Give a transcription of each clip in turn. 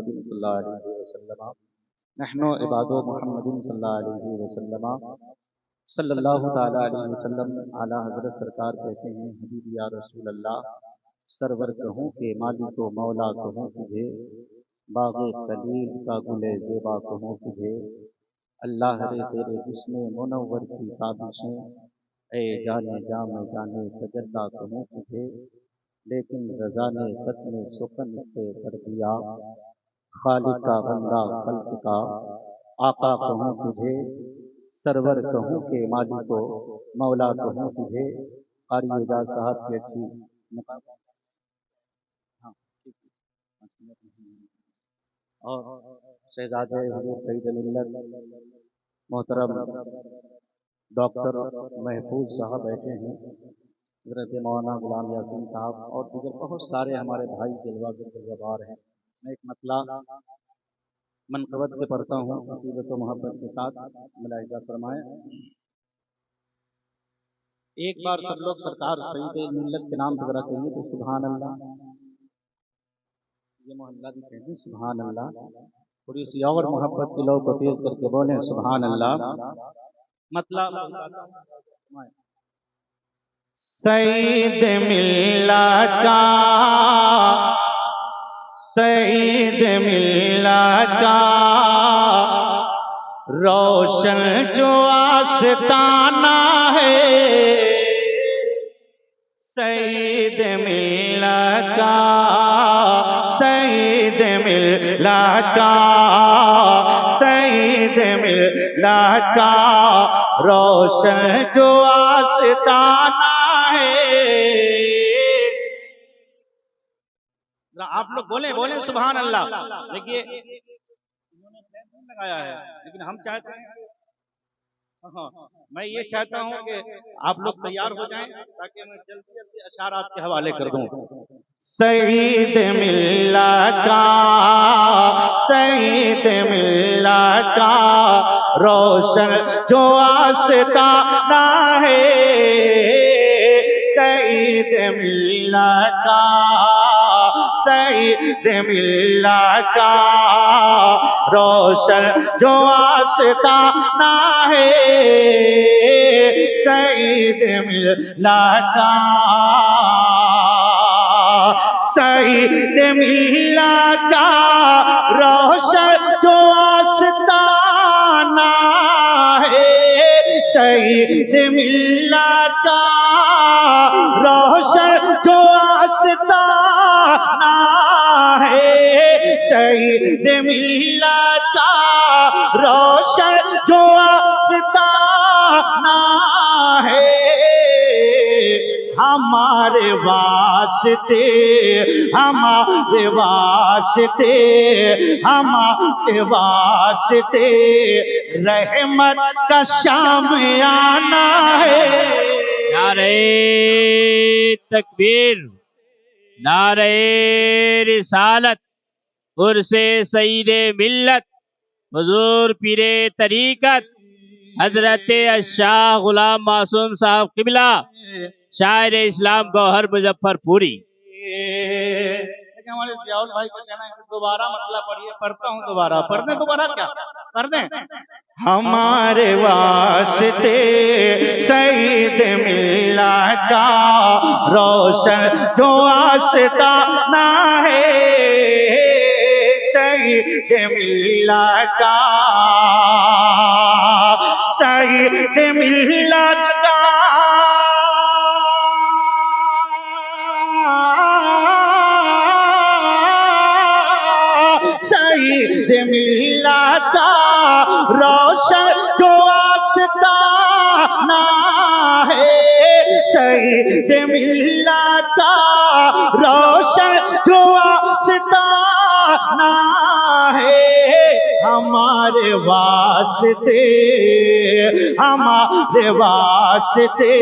मुहम्मदिन सल्लल्लाहु अलैहि वसल्लम नहनु इबादु मुहम्मदिन सल्लल्लाहु अलैहि वसल्लम सल्लल्लाहु ताला अलैहि वसल्लम। आला हज़रत सरकार कहते हैं, हबीब या रसूल अल्लाह, सरवर कहूँ के मालिको मौला कहूँ तुझे, बाग़े कलील का गुले ज़ेबा कहूँ तुझे, अल्लाह रे तेरे जिस्मे मुनव्वर की ताबिशें, ए जाने जा में जाने तजल्ला कहूँ तुझे, लेकिन रज़ा ने ख़त्म सुखन से कर दिया, खालिक का बंदा खल्क का आका कहूँ तुझे, सरवर कहूँ के मालिको मौला कहूँ तुझे। कारी एजाज साहब की अच्छी और शहजादे हुजूर सईद मिल्लत मोहतरम डॉक्टर महफूज साहब बैठे हैं, हज़रत मौलाना गुलाम यासीन साहब और दीगर बहुत सारे हमारे भाई जलवाबार हैं। मैं एक मतला मनक़बत से पढ़ता हूँ, अक़ीदत व मोहब्बत के साथ मुलाहिज़ा फरमाएं। एक बार सब लोग सरकार सईद मिल्लत के नाम पर ज़रा कहिए तो सुभान अल्लाह। ये मोहल्ला भी कहें सुभान अल्लाह, थोड़ी सी और मोहब्बत की लो को तेज करके बोलें सुभान अल्लाह। मतलब सईद मिल्लत का, सईद मिल्लत का रोशन जो आस्ताना है, सईद मिल्लत का, सईद मिल्लत का, सईद मिल्लत का रोशन जो आस्ताना है। आप लोग बोले बोले सुभान अल्लाह। देखिए इन्होंने नहीं लगाया है, लेकिन हम चाहते हैं, हाँ, मैं ये चाहता हूँ कि आप लोग तैयार हो जाएं ताकि मैं जल्दी जल्दी अशारात के हवाले कर दूं। सईद मिल्लत का, सईद मिल्लत का रोशन जो आस्ताना है, सईद मिल्लत का, सईद मिल्लत का रोशन जो आस्ताना है, सईद मिल्लत का, सईद मिल्लत का रोशन जो आस्ताना है, सईद मिल्लत का रोशन जो आस्ताना है, सईद मिल्लत का रोशन जो आस्ताना है। हमारे वास्ते, हमारे वास्ते, हमारे वास्ते रहमत का शाम आना है। नारे तकबीर, नारे रिसालत, उर्से सईदे मिल्लत, हुजूर पीरे तरीकत हजरत शाह गुलाम मासूम साहब किबला शायर इस्लाम गौहर मुजफ्फरपुरी। हमारे जियाउल भाई को कहना है दोबारा मतलब पढ़िए, पढ़ता हूँ दोबारा, पढ़ दें दोबारा, क्या कर दें। हमारे वास्ते सईद मिल्लत का रोशन जो आस्ताना है, सईद मिल्लत का, सईद मिल्लत का, सईद मिल्लत का रोशन जो आस्ताना है, शहीद मिल्लत का रोशन जो आस्ताना है। हमारे वास्ते, हमारे वास्ते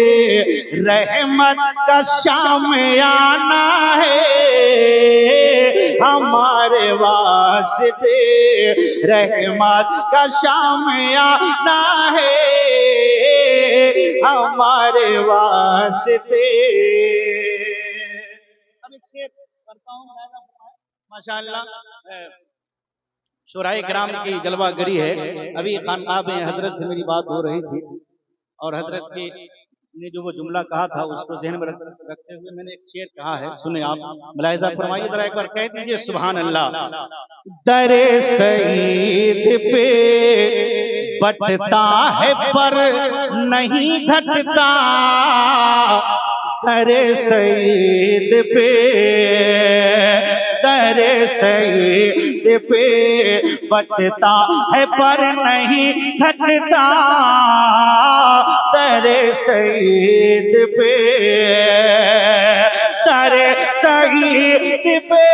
रहमत का शाम आना है, हमारे वास्ते रहमत का शाम आना है, हमारे वास्ते। अब एक शेर करता हूँ माशाअल्लाह। शुराए किराम की जलवागरी है। अभी खानकाह में हजरत से मेरी बात हो रही थी और हजरत के ने जो वो जुमला कहा था उसको ज़हन में रखते हुए मैंने एक शेर कहा है, सुने आप, मुलाहिज़ा फरमाइए जरा एक बार कह दीजिए सुभान अल्लाह। दरे सईद पे बटता है पर नहीं घटता, दरे सईद पे, दरे सईद पे बटता है पर नहीं घटता, दरे सईद पे, दरे सईद पे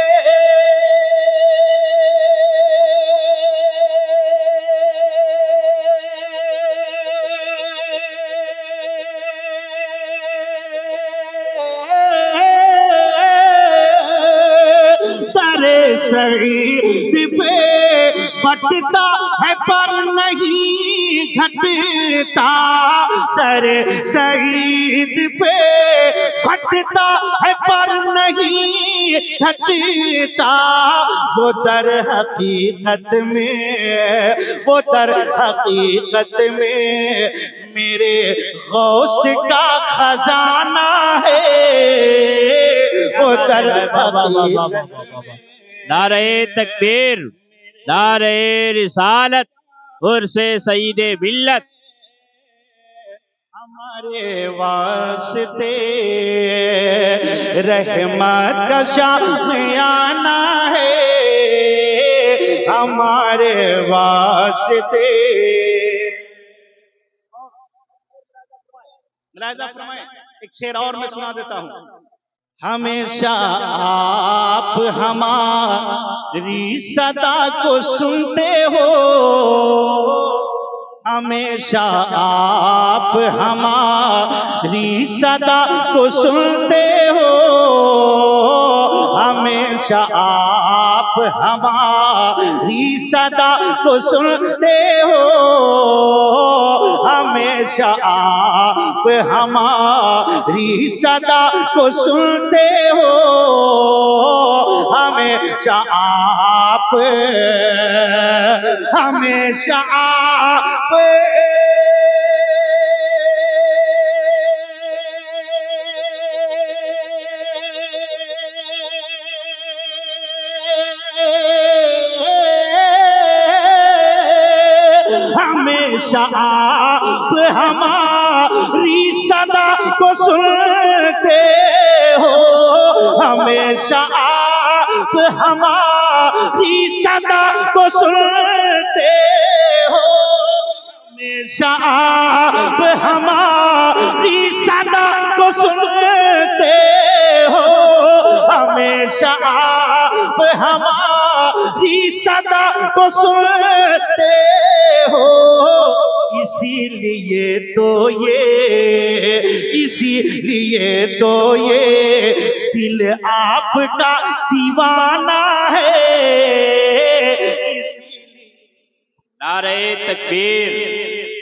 सईद पे बटता है पर नहीं घटता, दरे सईद पे घटता है पर नहीं घटता, वो दर हकीकत में, वो दर हकीकत में मेरे गौस का खजाना है, वो दर हकीकत। नारे तकबीर, नारे रिसालत, उर्से सईदे मिल्लत। हमारे वास्ते रहमत का शामियाना है, हमारे वास्ते। एक शेर और मैं सुना देता हूँ। हमेशा आप हमारी सदा को सुनते हो, हमेशा आप हमारी सदा को सुनते हो, हमेशा आप हमारी सदा को सुनते हो, हमेशा आप हमारी सदा को सुनते हो, हमेशा आप, हमेशा आप हमेशा आप हमारी सदा को सुनते हो, हमेशा आप हमारी सदा को सुनते हो, हमेशा आप हमारी सदा को सुनते हो, हमेशा आप हमारी सदा को सुनते हो, इसीलिए तो ये, इसीलिए तो ये दिल आपका दीवाना है, नारे तकबीर,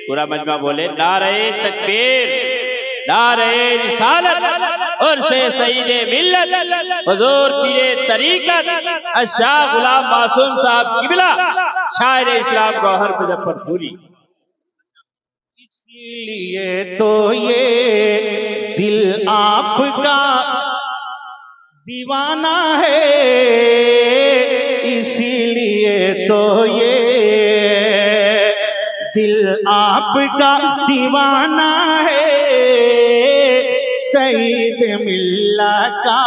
पूरा मजमा बोले नारे तकबीर, नारे रिसालत, उर्से सईदे मिल्लत, हुजूर पीरे तरीकत शाह गुलाम मासूम साहब किबला, शायर इस्लाम गौहर मुजफ्फरपुरी। इसीलिए तो ये दिल आपका दीवाना है, इसीलिए तो ये दिल आपका दीवाना है, सईद मिल्लत का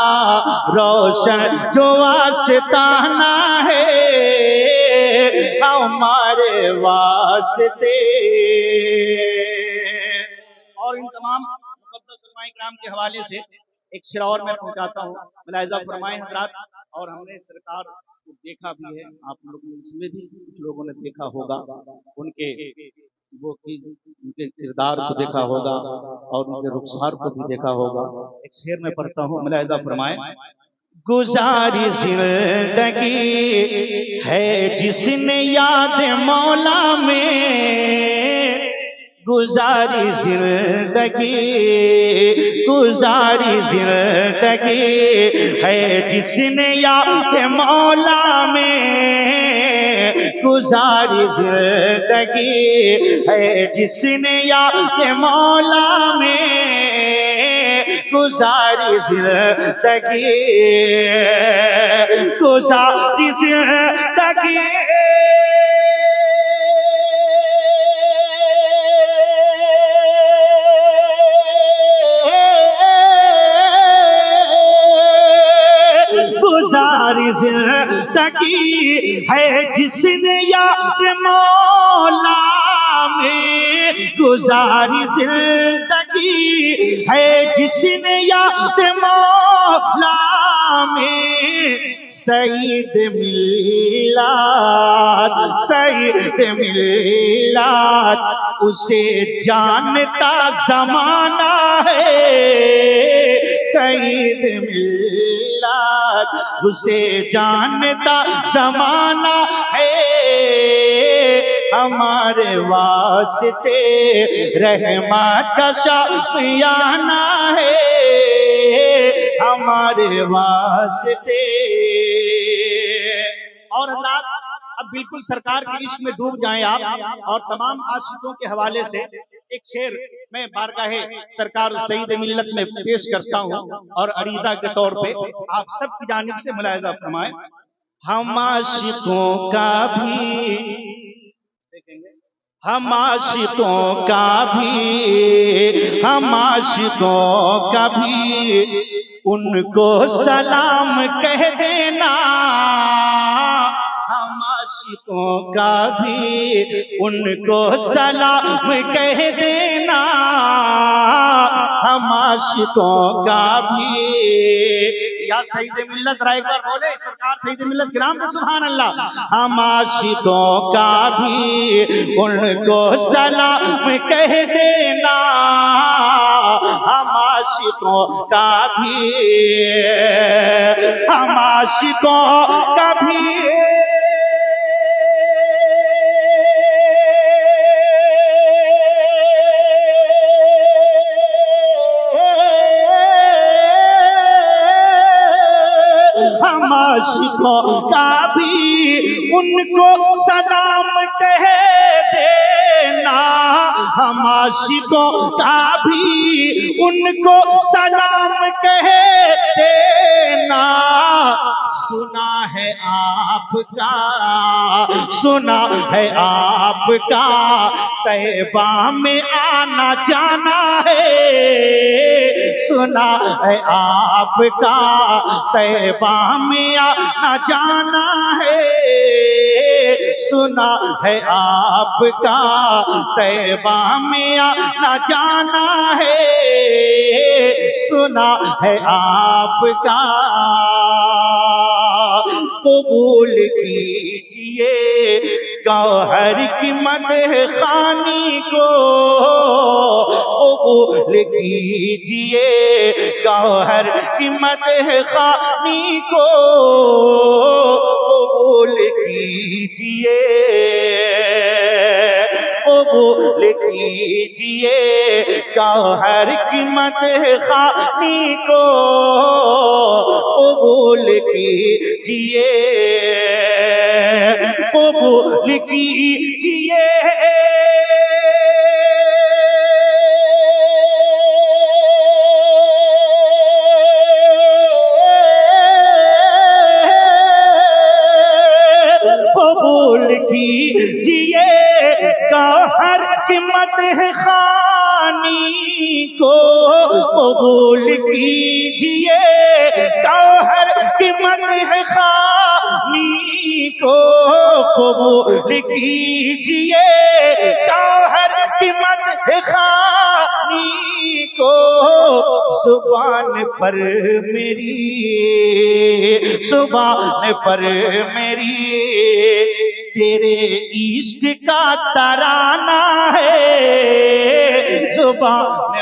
रोशन जो आस्ताना है, हमारे वास्ते। और इन तमाम मुक़द्दस उलमाए किराम के हवाले से एक शेर और मैं पहुंचाता हूँ, मुलाहिज़ा फरमाएं हज़रात। और हमने सरकार को देखा भी है, आप लोगों में भी कुछ लोगों ने देखा होगा, उनके वो उनके किरदार को देखा होगा और उनके रुखसार को भी देखा होगा। एक शेर में पढ़ता हूँ, मुलाहिज़ा फरमाएं। गुजारी जिंदगी है जिसने याद मौला में, गुजारी जिंदगी, गुजारी जिंदगी है जिसने याद मौला में, गुजारी जिंदगी है जिसने याद मौला में गुजारी जिंदगी, गुजारी जिंदगी। गुजारी जिंदगी है जिसने याद मौला में गुजारी जिंदगी है जिसने याद मौला में सईद मिल्लात, सईद मिल्लात उसे जानता ज़माना है, सईद मिल्लात उसे जानता ज़माना है। हमारे वास्ते रहमत का शाफियाना है, हमारे वास्ते। और हज़रात अब बिल्कुल सरकार के इश्क में डूब जाएं आप, और तमाम आशिकों के हवाले से एक शेर मैं बारगाहे सरकार सईद मिल्लत में पेश करता हूँ और अरीजा के तौर पे आप सबकी जानिब से मुलाहिजा फरमाएं। हम आशिकों का भी, हम आशिकों का भी, हम आशिकों का भी उनको सलाम कह देना, हम आशिकों का भी उनको सलाम कह देना, हम आशिकों का भी। या सईद मिल्लत राय एक बार बोले सरकार सईद मिल्लत गिराम पे सुभान अल्लाह। हम आशिकों का भी उनको सलाम कह देना, हम आशिकों का भी, हम आशिकों का भी। हम आशिकों का भी उनको सलाम कह देना, हम आशिकों का भी उनको सलाम कह देना। सुना है आपका, सुना है आपका तैबा में आना जाना है, सुना है आपका तैबा में आना जाना है, सुना है आपका तैबा में आना जाना है, सुना है आपका। कबूल कीजिए गौहर की मदह खानी को, कबूल कीजिए गौहर की मदह खानी को, कबूल कीजिए, कबूल कीजिए गौहर की मदह खानी को, कबूल कीजिए, कबूल कीजिए। कबूल कीजिए गौहर की मदह खानी को, कबूल कीजिए गौहर की मदह खानी को, कबूल कीजिए गौहर की मदह खानी को। जुबान पर मेरी, जुबान पर मेरी तेरे इश्क का तराना है, जुबान